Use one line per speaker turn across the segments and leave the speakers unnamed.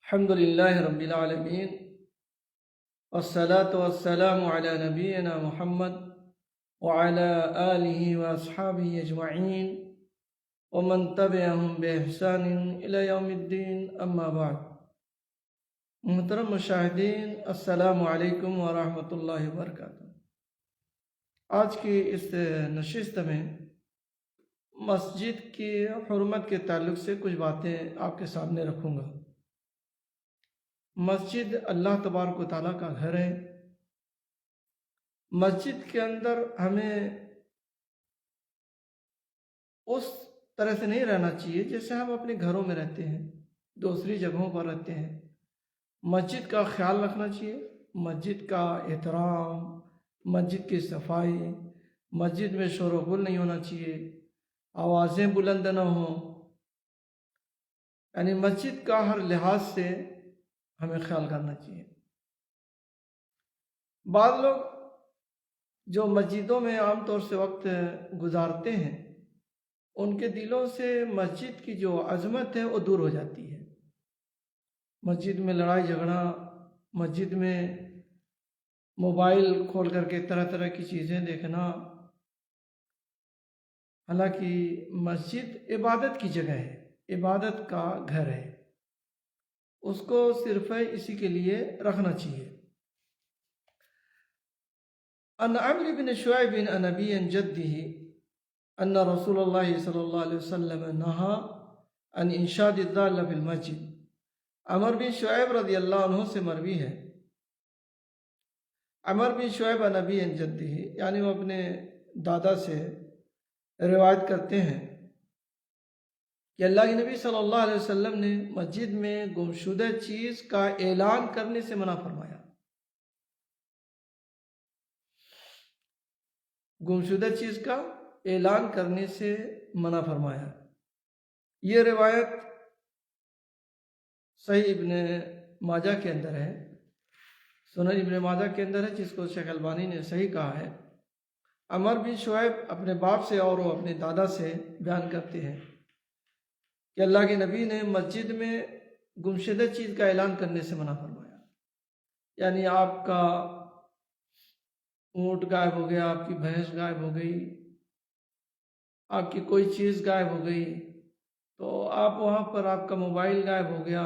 الحمد لله رب العالمين والصلاة والسلام على نبينا محمد وعلى آله وأصحابه أجمعين ومن تبعهم بإحسان إلى يوم الدين أما بعد. محترم مشاہدین، السلام علیکم ورحمۃ اللہ وبرکاتہ۔ آج کی اس نشست میں مسجد کی حرمت کے تعلق سے کچھ باتیں آپ کے سامنے رکھوں گا۔ مسجد اللہ تبارک و تعالیٰ کا گھر ہے۔ مسجد کے اندر ہمیں اس طرح سے نہیں رہنا چاہیے جیسے ہم اپنے گھروں میں رہتے ہیں، دوسری جگہوں پر رہتے ہیں۔ مسجد کا خیال رکھنا چاہیے، مسجد کا احترام، مسجد کی صفائی، مسجد میں شور و غل نہیں ہونا چاہیے، آوازیں بلند نہ ہوں، یعنی مسجد کا ہر لحاظ سے ہمیں خیال کرنا چاہیے۔ بعض لوگ جو مسجدوں میں عام طور سے وقت گزارتے ہیں، ان کے دلوں سے مسجد کی جو عظمت ہے وہ دور ہو جاتی ہے۔ مسجد میں لڑائی جھگڑا، مسجد میں موبائل کھول کر کے طرح طرح کی چیزیں دیکھنا، حالانکہ مسجد عبادت کی جگہ ہے، عبادت کا گھر ہے، اس کو صرف اسی کے لیے رکھنا چاہیے۔ ان عمرو بن شعیب عن ابی عن جدہ ان رسول اللہ صلی اللہ علیہ وسلم نہا عن انشاد الضالہ فی المسجد۔ عمر بن شعیب رضی اللہ عنہ سے مروی ہے، عمر بن شعیب عن ابی عن جدہ، یعنی وہ اپنے دادا سے روایت کرتے ہیں کہ اللہ کے نبی صلی اللہ علیہ وسلم نے مسجد میں گمشدہ چیز کا اعلان کرنے سے منع فرمایا۔ گمشدہ چیز کا اعلان کرنے سے منع فرمایا۔ یہ روایت صحیح ابن ماجہ کے اندر ہے، سنن ابن ماجہ کے اندر ہے، جس کو شیخ البانی نے صحیح کہا ہے۔ عمر بن شعیب اپنے باپ سے اور وہ اپنے دادا سے بیان کرتے ہیں کہ اللہ کے نبی نے مسجد میں گمشدہ چیز کا اعلان کرنے سے منع فرمایا، یعنی آپ کا اونٹ غائب ہو گیا، آپ کی بھینس غائب ہو گئی، آپ کی کوئی چیز غائب ہو گئی، تو آپ وہاں پر آپ کا موبائل غائب ہو گیا،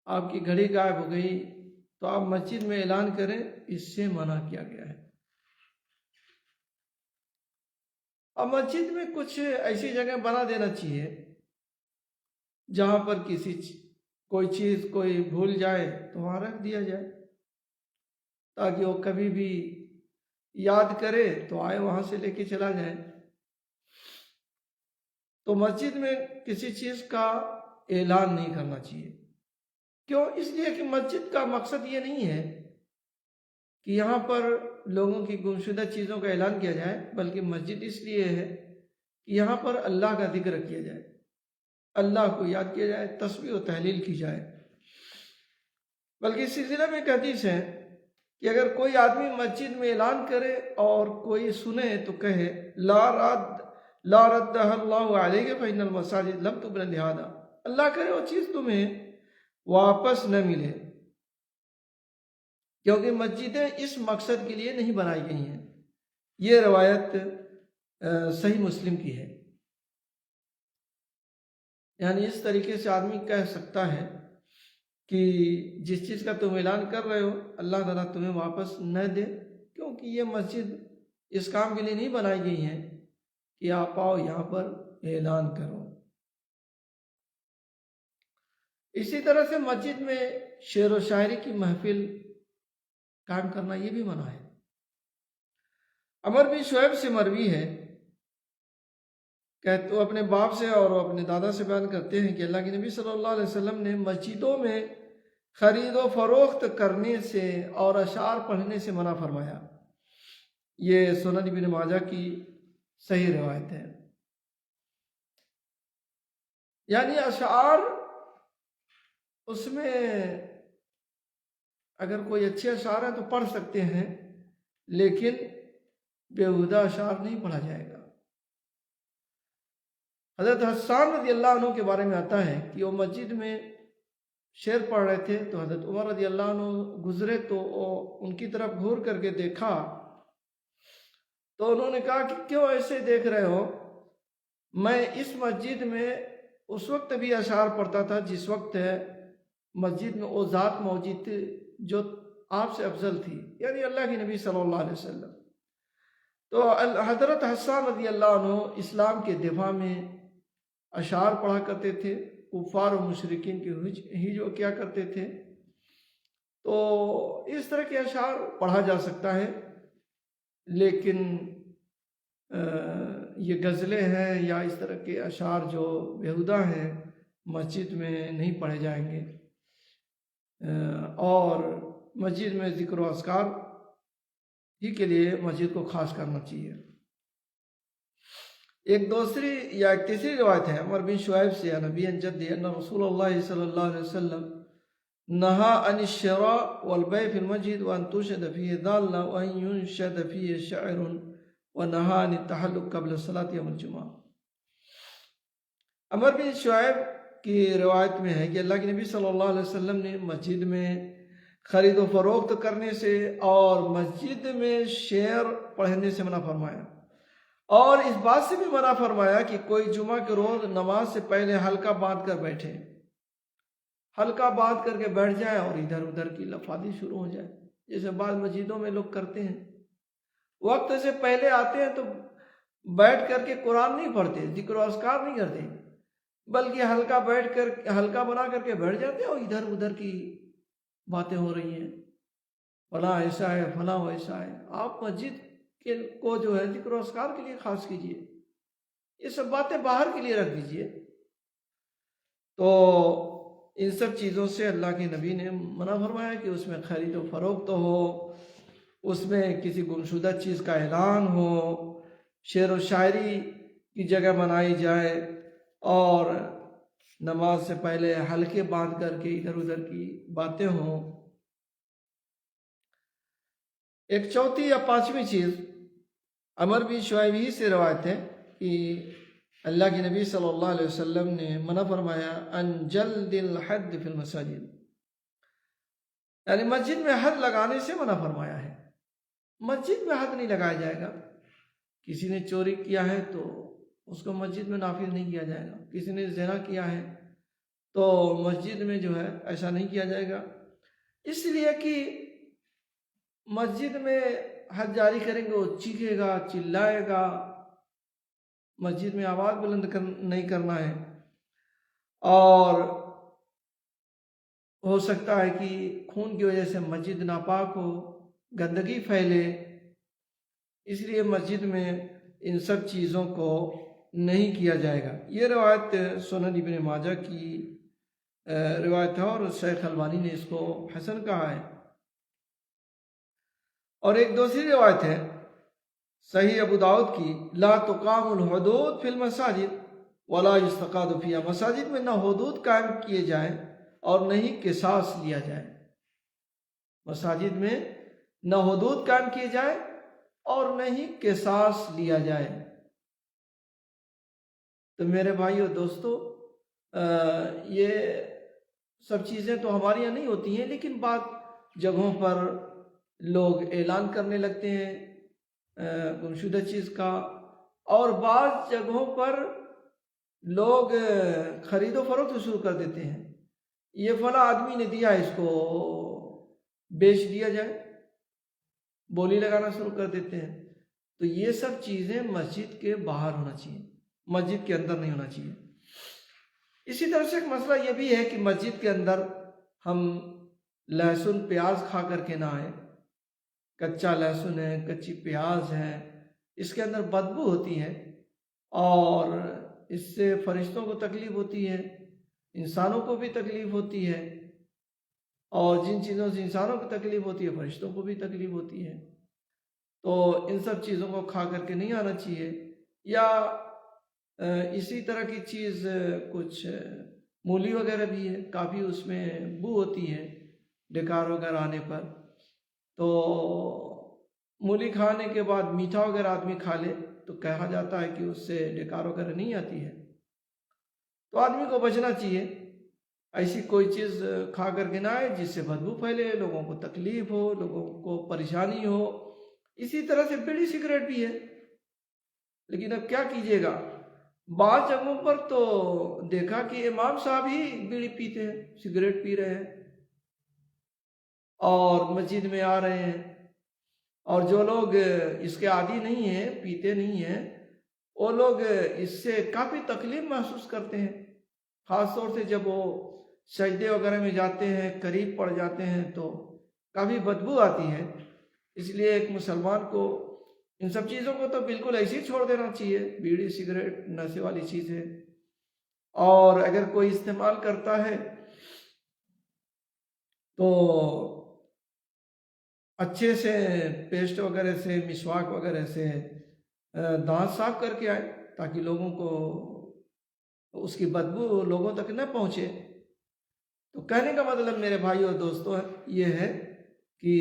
آپ کی گھڑی غائب ہو گئی، تو آپ مسجد میں اعلان کریں، اس سے منع کیا گیا ہے۔ اور مسجد میں کچھ ایسی جگہ بنا دینا چاہیے جہاں پر کوئی چیز کوئی بھول جائے تو وہاں رکھ دیا جائے، تاکہ وہ کبھی بھی یاد کرے تو آئے وہاں سے لے کے چلا جائے۔ تو مسجد میں کسی چیز کا اعلان نہیں کرنا چاہیے۔ کیوں؟ اس لیے کہ مسجد کا مقصد یہ نہیں ہے کہ یہاں پر لوگوں کی گمشدہ چیزوں کا اعلان کیا جائے، بلکہ مسجد اس لیے ہے کہ یہاں پر اللہ کا ذکر کیا جائے، اللہ کو یاد کیا جائے، تسبیح و تحلیل کی جائے۔ بلکہ اس سلسلے میں ایک حدیث ہے کہ اگر کوئی آدمی مسجد میں اعلان کرے اور کوئی سنے تو کہے لا ردہ اللہ علیہ فإن المساجد لم تبن لہذا، اللہ کرے وہ چیز تمہیں واپس نہ ملے، کیونکہ مسجدیں اس مقصد کے لیے نہیں بنائی گئی ہیں۔ یہ روایت صحیح مسلم کی ہے۔ یعنی اس طریقے سے آدمی کہہ سکتا ہے کہ جس چیز کا تم اعلان کر رہے ہو اللہ تعالیٰ تمہیں واپس نہ دے، کیونکہ یہ مسجد اس کام کے لیے نہیں بنائی گئی ہیں کہ آپ آؤ یہاں پر اعلان کرو۔ اسی طرح سے مسجد میں شعر و شاعری کی محفل قائم کرنا یہ بھی منع ہے۔ عمر بن شعیب سے مروی ہے کہ تو اپنے باپ سے اور اپنے دادا سے بیان کرتے ہیں کہ اللہ کے نبی صلی اللہ علیہ وسلم نے مسجدوں میں خرید و فروخت کرنے سے اور اشعار پڑھنے سے منع فرمایا۔ یہ سنن ابن ماجہ کی صحیح روایت ہے۔ یعنی اشعار، اس میں اگر کوئی اچھے اشعار ہیں تو پڑھ سکتے ہیں، لیکن بیہودہ اشعار نہیں پڑھا جائے گا۔ حضرت حسان رضی اللہ عنہ کے بارے میں آتا ہے کہ وہ مسجد میں شعر پڑھ رہے تھے تو حضرت عمر رضی اللہ عنہ گزرے تو ان کی طرف گھور کر کے دیکھا تو انہوں نے کہا کہ کیوں ایسے دیکھ رہے ہو؟ میں اس مسجد میں اس وقت بھی اشعار پڑھتا تھا جس وقت مسجد میں وہ ذات موجود تھی جو آپ سے افضل تھی، یعنی اللہ کے نبی صلی اللہ علیہ وسلم۔ تو حضرت حسان رضی اللہ عنہ اسلام کے دفاع میں اشعار پڑھا کرتے تھے، کفار و مشرکین کی ہجو کیا کرتے تھے۔ تو اس طرح کے اشعار پڑھا جا سکتا ہے، لیکن یہ غزلیں ہیں یا اس طرح کے اشعار جو بیہودہ ہیں مسجد میں نہیں پڑھے جائیں گے، اور مسجد میں ذکر و اذکار ہی کے لیے مسجد کو خاص کرنا چاہیے۔ ایک تیسری روایت ہے عمر بن شعیب سے نبی جدی ان رسول اللہ صلی اللہ علیہ وسلم نہا عن الشراء والبيع في المسجد وان تشهد فيه ضالة وان ينشد فيه شعر ونہا عن التحلق قبل الصلاة يوم الجمعہ۔ عمر بن شعیب کی روایت میں ہے کہ اللہ کے نبی صلی اللہ علیہ وسلم نے مسجد میں خرید و فروخت کرنے سے اور مسجد میں شعر پڑھنے سے منع فرمایا، اور اس بات سے بھی منع فرمایا کہ کوئی جمعہ کے روز نماز سے پہلے حلقہ باندھ کر بیٹھے، حلقہ باندھ کر کے بیٹھ جائے اور ادھر ادھر کی لفاظی شروع ہو جائے، جیسے بعض مسجدوں میں لوگ کرتے ہیں۔ وقت سے پہلے آتے ہیں تو بیٹھ کر کے قرآن نہیں پڑھتے، ذکر و اذکار نہیں کرتے، بلکہ حلقہ بنا کر کے بیٹھ جاتے ہیں اور ادھر ادھر کی باتیں ہو رہی ہیں، فلاں ایسا ہے، فلاں ویسا ہے۔ آپ مسجد کو جو ہے ذکر و اذکار کے لیے خاص کیجئے، یہ سب باتیں باہر کے لیے رکھ دیجئے۔ تو ان سب چیزوں سے اللہ کے نبی نے منع فرمایا کہ اس میں خرید و فروخت ہو، اس میں کسی گمشدہ چیز کا اعلان ہو، شعر و شاعری کی جگہ منائی جائے، اور نماز سے پہلے حلقے باندھ کر کے ادھر ادھر کی باتیں ہوں۔ ایک چوتھی یا پانچویں چیز عمر بن شعیب ہی سے روایت ہے کہ اللہ کے نبی صلی اللہ علیہ وسلم نے منع فرمایا ان جلد الحد فی المساجد، یعنی مسجد میں حد لگانے سے منع فرمایا ہے۔ مسجد میں حد نہیں لگایا جائے گا۔ کسی نے چوری کیا ہے تو اس کو مسجد میں نافذ نہیں کیا جائے گا، کسی نے زنا کیا ہے تو مسجد میں جو ہے ایسا نہیں کیا جائے گا، اس لیے کہ مسجد میں حد جاری کریں گے، وہ چیخے گا، چلائے گا، مسجد میں آواز بلند نہیں کرنا ہے، اور ہو سکتا ہے کہ خون کی وجہ سے مسجد ناپاک ہو، گندگی پھیلے، اس لیے مسجد میں ان سب چیزوں کو نہیں کیا جائے گا۔ یہ روایت سنن ابن ماجہ کی روایت ہے اور شیخ البانی نے اس کو حسن کہا ہے۔ اور ایک دوسری روایت ہے صحیح ابو داؤد کی، لا تقام الحدود فی المساجد ولا یستقاد فیہا، مساجد میں نہ حدود قائم کیے جائیں اور نہ ہی قصاص لیا جائے۔ مساجد میں نہ حدود قائم کیے جائیں اور نہ ہی قصاص لیا جائے۔ تو میرے بھائیو دوستو، یہ سب چیزیں تو ہمارے یہاں نہیں ہوتی ہیں، لیکن بعض جگہوں پر لوگ اعلان کرنے لگتے ہیں گمشدہ چیز کا، اور بعض جگہوں پر لوگ خرید و فروخت شروع کر دیتے ہیں، یہ فلاں آدمی نے دیا، اس کو بیچ دیا جائے، بولی لگانا شروع کر دیتے ہیں۔ تو یہ سب چیزیں مسجد کے باہر ہونا چاہیے، مسجد کے اندر نہیں ہونا چاہیے۔ اسی طرح سے ایک مسئلہ یہ بھی ہے کہ مسجد کے اندر ہم لہسن پیاز کھا کر کے نہ آئیں۔ کچا لہسن ہے، کچی پیاز ہے، اس کے اندر بدبو ہوتی ہے اور اس سے فرشتوں کو تکلیف ہوتی ہے، انسانوں کو بھی تکلیف ہوتی ہے، اور جن چیزوں سے انسانوں کو تکلیف ہوتی ہے فرشتوں کو بھی تکلیف ہوتی ہے۔ تو ان سب چیزوں کو کھا کر کے نہیں آنا چاہیے۔ یا اسی طرح کی چیز کچھ مولی وغیرہ بھی ہے، کافی اس میں بو ہوتی ہے ڈکار وغیرہ آنے پر، تو مولی کھانے کے بعد میٹھا وغیرہ آدمی کھا لے تو کہا جاتا ہے کہ اس سے ڈکار وغیرہ نہیں آتی ہے، تو آدمی کو بچنا چاہیے ایسی کوئی چیز کھا کر کے نہ آئے جس سے بدبو پھیلے، لوگوں کو تکلیف ہو، لوگوں کو پریشانی ہو۔ اسی طرح سے بیڑی سگریٹ بھی ہے، لیکن اب کیا کیجیے گا، بعض جگہوں پر تو دیکھا کہ امام صاحب ہی بیڑی پیتے ہیں، سگریٹ پی رہے ہیں اور مسجد میں آ رہے ہیں، اور جو لوگ اس کے عادی نہیں ہیں، پیتے نہیں ہیں، وہ لوگ اس سے کافی تکلیف محسوس کرتے ہیں، خاص طور سے جب وہ سجدے وغیرہ میں جاتے ہیں، قریب پڑ جاتے ہیں تو کافی بدبو آتی ہے۔ اس لیے ایک مسلمان کو ان سب چیزوں کو تو بالکل ایسے ہی چھوڑ دینا چاہیے۔ بیڑی سگریٹ نشے والی چیز ہے، اور اگر کوئی استعمال کرتا ہے تو اچھے سے پیسٹ وغیرہ سے، مسواک وغیرہ سے دانت صاف کر کے آئے، تاکہ لوگوں کو اس کی بدبو لوگوں تک نہ پہنچے۔ تو کہنے کا مطلب میرے بھائی اور دوستوں یہ ہے کہ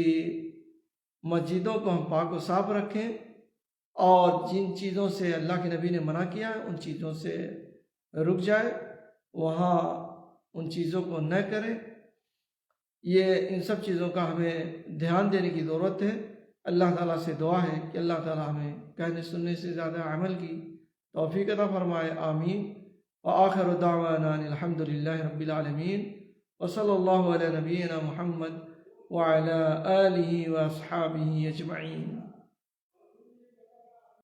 مسجدوں کو ہم پاک و صاف رکھیں، اور جن چیزوں سے اللہ کے نبی نے منع کیا ان چیزوں سے رک جائے، وہاں ان چیزوں کو نہ کریں۔ ان سب چیزوں کا ہمیں دھیان دینے کی ضرورت ہے۔ اللہ تعالیٰ سے دعا ہے کہ اللہ تعالیٰ ہمیں کہنے سننے سے زیادہ عمل کی توفیق عطا فرمائے، آمین۔ وآخر دعوانا الحمد للہ رب العالمین، وصلی اللہ علی نبینا محمد وعلی آلہ واصحابہ اجمعین۔